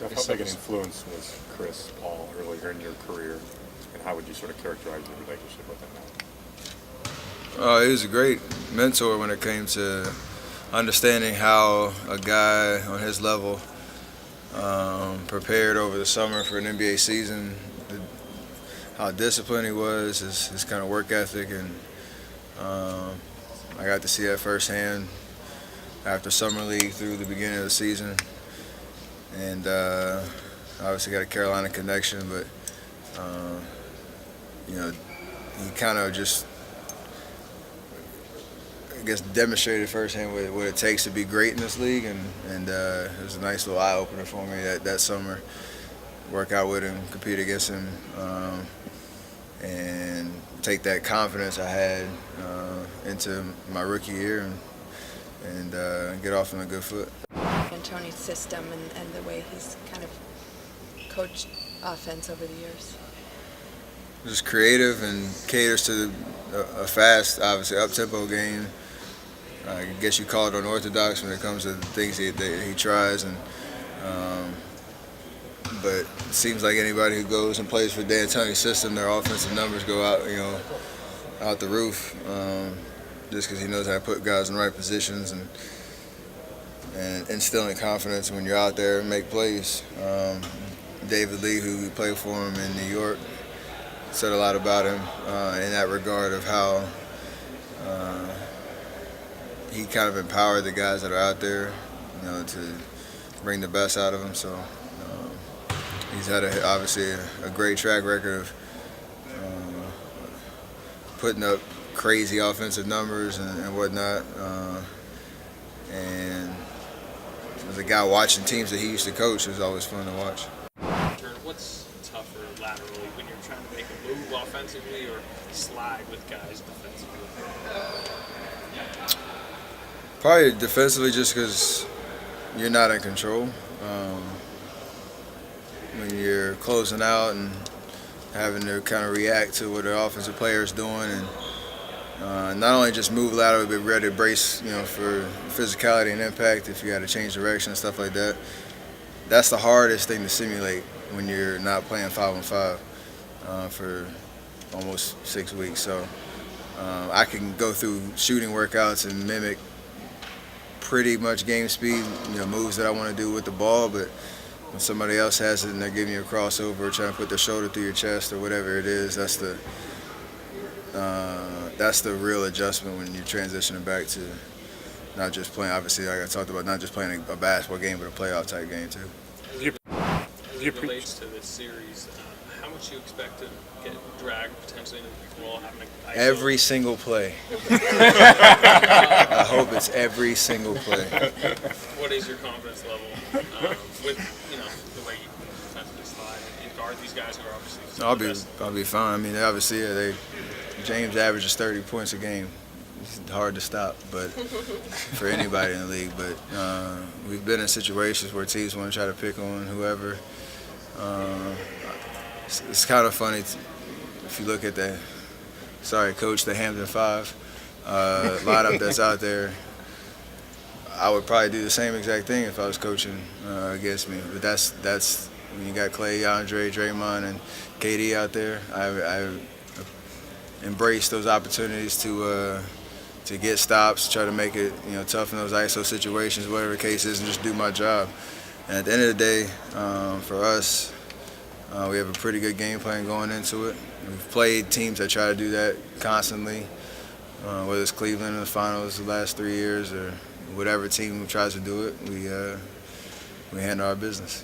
Steph, how big an influence was Chris Paul earlier in your career, and how would you sort of characterize your relationship with him now? He was a great mentor when it came to understanding how a guy on his level prepared over the summer for an NBA season, how disciplined he was, his kind of work ethic, and I got to see that firsthand after summer league through the beginning of the season, and obviously got a Carolina connection, but he kind of just, I guess, demonstrated firsthand what it takes to be great in this league, and it was a nice little eye opener for me that summer. Work out with him, compete against him, and take that confidence I had into my rookie year and get off on a good foot. And Tony's system and the way he's kind of coached offense over the years. Just creative and caters to a fast, obviously up-tempo game. I guess you call it unorthodox when it comes to the things that he tries, but it seems like anybody who goes and plays for D'Antoni's system, their offensive numbers go out the roof, just because he knows how to put guys in the right positions and instilling confidence when you're out there and make plays. David Lee, who played for him in New York, said a lot about him in that regard of how he kind of empowered the guys that are out there, to bring the best out of them. So he's had obviously a great track record of putting up crazy offensive numbers and whatnot. And as a guy watching teams that he used to coach, it was always fun to watch. What's tougher laterally when you're trying to make a move offensively or slide with guys defensively? Probably defensively, just because you're not in control. When you're closing out and having to kind of react to what the offensive player is doing, and not only just move laterally, but ready to brace, for physicality and impact if you got to change direction and stuff like that. That's the hardest thing to simulate when you're not playing 5-on-5 for almost 6 weeks. So I can go through shooting workouts and mimic pretty much game speed, moves that I want to do with the ball, but when somebody else has it and they're giving you a crossover or trying to put their shoulder through your chest or whatever it is, that's the real adjustment when you're transitioning back to not just playing, obviously, like I talked about, not just playing a basketball game, but a playoff type game too. As it relates to this series, how much you expect to get dragged potentially into the pick and roll, having a every single play. I hope it's every single play. What is your confidence level with the way you defensively slide and guard these guys who are obviously I'll be fine. I mean, obviously, James averages 30 points a game. It's hard to stop, but for anybody in the league. But we've been in situations where teams want to try to pick on whoever. It's kind of funny if you look at the Hampton 5 lineup that's out there. I would probably do the same exact thing if I was coaching against me. But that's when you got Clay, Andre, Draymond, and KD out there. I embrace those opportunities to get stops, try to make it tough in those ISO situations, whatever the case is, and just do my job. And at the end of the day, for us, we have a pretty good game plan going into it. We've played teams that try to do that constantly, whether it's Cleveland in the finals the last 3 years or whatever team tries to do it. We handle our business.